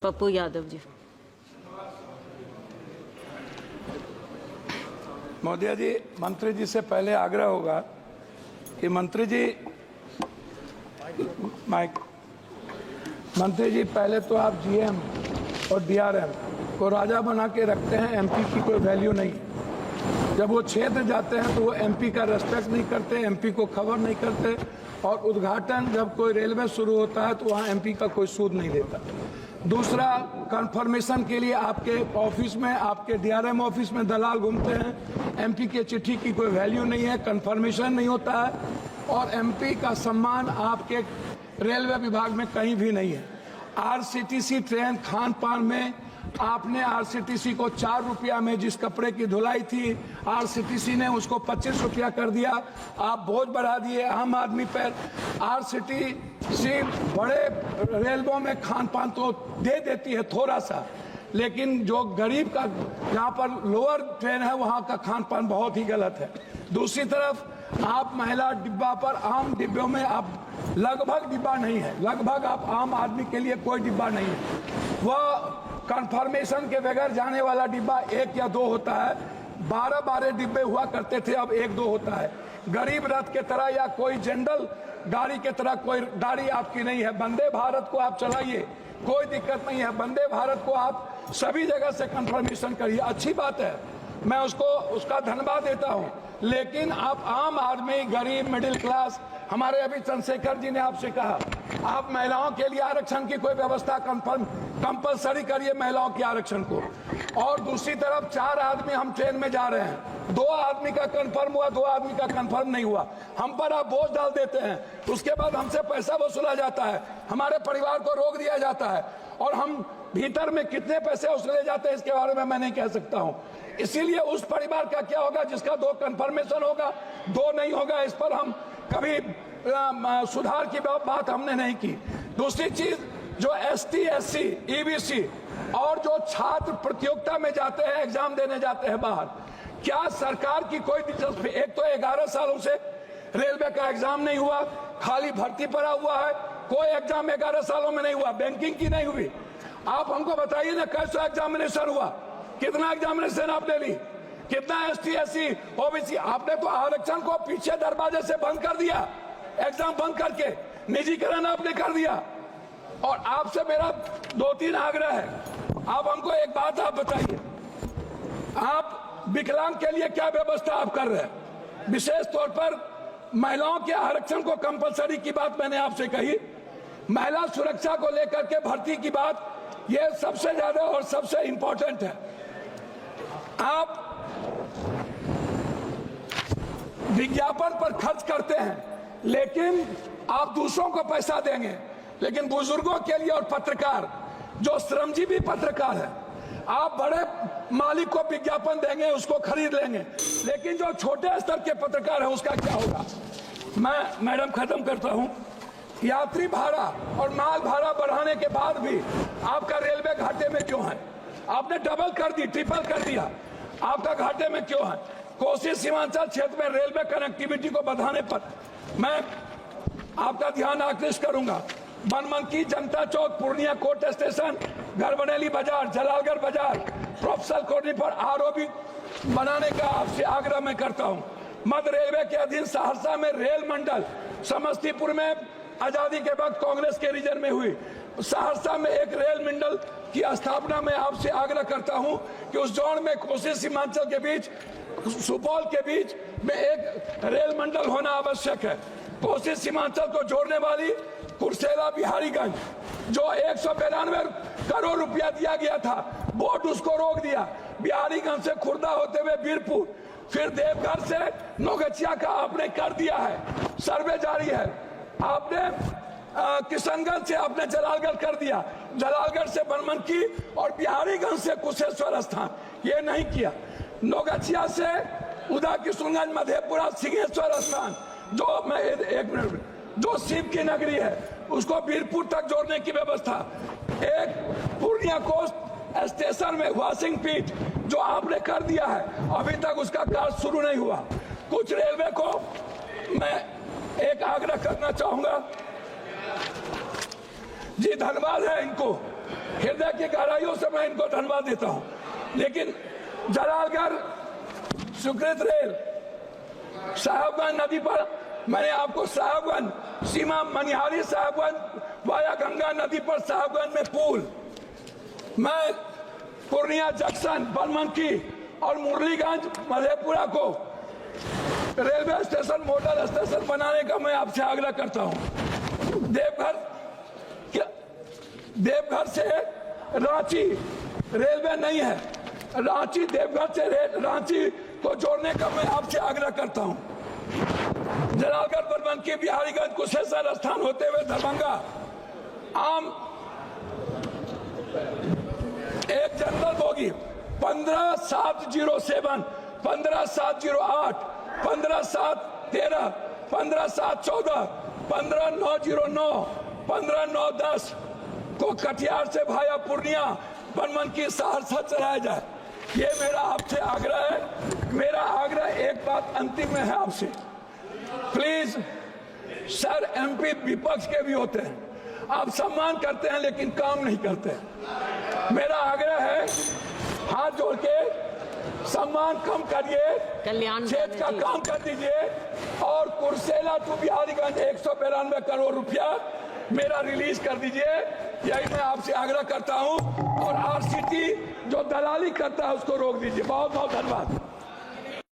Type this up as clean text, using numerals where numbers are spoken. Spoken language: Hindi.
पप्पू यादव जी। महोदय जी, मंत्री जी से पहले आग्रह होगा कि मंत्री जी पहले तो आप जीएम और डीआरएम को राजा बना के रखते हैं, एमपी की कोई वैल्यू नहीं है। जब वो क्षेत्र जाते हैं तो वो एमपी का रेस्पेक्ट नहीं करते, एमपी को खबर नहीं करते, और उद्घाटन जब कोई रेलवे शुरू होता है तो वहाँ एमपी का कोई सूद नहीं देता। दूसरा, कंफर्मेशन के लिए आपके ऑफिस में, आपके डीआरएम ऑफिस में दलाल घूमते हैं। एमपी के चिट्ठी की कोई वैल्यू नहीं है, कंफर्मेशन नहीं होता है, और एमपी का सम्मान आपके रेलवे विभाग में कहीं भी नहीं है। आरसीटीसी ट्रेन खान पान में आपने आरसीटीसी को 4 रुपया में जिस कपड़े की धुलाई थी, आरसीटीसी ने उसको 25 रुपया कर दिया। आप बोझ बढ़ा दिए आम आदमी पर। आरसीटीसी बड़े रेलवों में खान पान तो दे देती है थोड़ा सा, लेकिन जो गरीब का जहाँ पर लोअर ट्रेन है वहाँ का खान पान बहुत ही गलत है। दूसरी तरफ आप महिला डिब्बा पर, आम डिब्बों में आप लगभग डिब्बा नहीं है, लगभग आप आम आदमी के लिए कोई डिब्बा नहीं है। वह कंफर्मेशन के बगैर जाने वाला डिब्बा 1 या 2 होता है। 12 डिब्बे हुआ करते थे, अब 1-2 होता है। गरीब रथ के तरह या कोई जनरल गाड़ी के तरह कोई गाड़ी आपकी नहीं है। वंदे भारत को आप चलाइए, कोई दिक्कत नहीं है। वंदे भारत को आप सभी जगह से कंफर्मेशन करिए, अच्छी बात है, मैं उसका धन्यवाद देता हूं। लेकिन आप आम आदमी, गरीब, मिडिल क्लास, हमारे अभी चंद्रशेखर जी ने आपसे कहा आप महिलाओं के लिए आरक्षण की कोई व्यवस्था कंपलसरी करिए, महिलाओं के आरक्षण को। और दूसरी तरफ 4 आदमी हम ट्रेन में जा रहे हैं, 2 आदमी का कंफर्म हुआ, 2 आदमी का कंफर्म नहीं हुआ, हम पर आप बोझ डाल देते हैं। उसके बाद हमसे पैसा वसूला जाता है, हमारे परिवार को रोक दिया जाता है, और हम भीतर में कितने पैसे वसूले जाते हैं इसके बारे में मैं नहीं कह सकता हूं। इसीलिए उस परिवार का क्या होगा जिसका 2 कंफर्मेशन होगा, 2 नहीं होगा, इस पर हम कभी सुधार की बात हमने नहीं की। दूसरी चीज, जो एसटी, एससी, ईबीसी और जो छात्र प्रतियोगिता में जाते हैं, एग्जाम देने जाते हैं बाहर, क्या सरकार की कोई दिलचस्पी? एक तो 11 सालों से रेलवे का एग्जाम नहीं हुआ, खाली भर्ती पड़ा हुआ है, कोई एग्जाम 11 सालों में नहीं हुआ, बैंकिंग की नहीं हुई। आप हमको बताइए ना, कैसा एग्जामिनेशन हुआ, कितना एग्जामिनेशन आपने ली, कितना एसटी, एससी, ओबीसी? आपने तो आरक्षण को पीछे दरवाजे से बंद कर दिया, एग्जाम बंद करके निजीकरण आपने कर दिया। और आपसे मेरा 2-3 आग्रह है, आप हमको एक बात आप बताइए, आप विकलांग के लिए क्या व्यवस्था आप कर रहे हैं? विशेष तौर पर महिलाओं के आरक्षण को कंपलसरी की बात मैंने आपसे कही, महिला सुरक्षा को लेकर के भर्ती की बात, ये सबसे ज्यादा और सबसे इंपॉर्टेंट है। आप विज्ञापन पर खर्च करते हैं, लेकिन आप दूसरों को पैसा देंगे, लेकिन बुजुर्गों के लिए और पत्रकार, जो श्रमजीवी पत्रकार है, आप बड़े मालिक को विज्ञापन देंगे, उसको खरीद लेंगे, लेकिन जो छोटे स्तर के पत्रकार हैं उसका क्या होगा? मैं मैडम खत्म करता हूं। यात्री भाड़ा और माल भाड़ा बढ़ाने के बाद भी आपका रेलवे घाटे में क्यों है? आपने डबल कर दी, ट्रिपल कर दिया, आपका घाटे में क्यों है? कोसी सीमांचल क्षेत्र में रेलवे कनेक्टिविटी को बढ़ाने पर मैं आपका ध्यान आकृष्ट करूंगा। बनमनकी, जनता चौक, पूर्णिया कोर्ट स्टेशन, गढ़बनेली बाजार, जलालगढ़ बाजार, प्रोफेसर कॉलोनी पर आरओबी बनाने का आपसे आग्रह मैं करता हूं। मध्य रेलवे के अधीन सहरसा में रेल मंडल, समस्तीपुर में आजादी के वक्त कांग्रेस के रीजन में हुई, सहरसा में एक रेल मंडल की स्थापना में आपसे आग्रह करता हूं कि उस जोन में कोसी सीमांचल के बीच, सुपौल के बीच में एक रेल मंडल होना आवश्यक है। कोसी सीमांचल को जोड़ने वाली कुर्सेला बिहारीगंज, जो 192 करोड़ रुपया दिया गया था, बोर्ड उसको रोक दिया। बिहारीगंज से खुर्दा होते हुए बीरपुर, फिर देवघर से नौगछिया का आपने कर दिया है, सर्वे जारी है। आपने किशनगंज से आपने जलालगढ़ कर दिया, जलालगढ़ से बनमनकी और बिहारीगंज से कुशेश्वर स्थान, ये नहीं किया। नौगछिया से उदा किशनगंज, मधेपुरा, सिंहेश्वर स्थान, जो मैं एक मिनट, जो शिव की नगरी है, उसको बीरपुर तक जोड़ने की व्यवस्था। एक पूर्णिया कोस्ट स्टेशन में वॉशिंग पीट जो आपने कर दिया है, अभी तक उसका कार्य शुरू नहीं हुआ। कुछ रेलवे को मैं एक आग्रह करना चाहूंगा जी, धन्यवाद है इनको, हृदय की गहराइयों से मैं इनको धन्यवाद देता हूं। लेकिन जलालगढ़ सुकृत रेल साहेबगंज नदी पर मैंने आपको साहेबगंज सीमा मनिहारी साहेबगंज वाया गंगा नदी पर साहेबगंज में पुल, मैं पूर्णिया जंक्शन बनमनकी और मुरलीगंज मधेपुरा को रेलवे स्टेशन मॉडल स्टेशन बनाने का मैं आपसे आग्रह करता हूं। देवघर से रांची रेलवे नहीं है, रांची देवघर से रांची को जोड़ने का मैं आपसे आग्रह करता हूं। जलालगढ़ बनमनकी बिहारीगंज कुशेश्वर स्थान होते हुए दरभंगा आम एक जनरल बोगी 15707, 15708, 15713, 15714, 15909, 15910 को कटिहार से भाया पूर्णिया बनमनकी सहरसा चलाया जाए। ये मेरा आपसे आग्रह है। मेरा आग्रह एक बात अंतिम में है आपसे, प्लीज सर, एमपी विपक्ष के भी होते हैं, आप सम्मान करते हैं लेकिन काम नहीं करते। मेरा आग्रह है, हाथ जोड़ के सम्मान कम करिए, क्षेत्र का काम कर दीजिए और कुर्सेला टू बिहारीगंज 192 करोड़ रुपया मेरा रिलीज कर दीजिए। यही मैं आपसे आग्रह करता हूं और आरसीटी जो दलाली करता है उसको रोक दीजिए। बहुत बहुत धन्यवाद।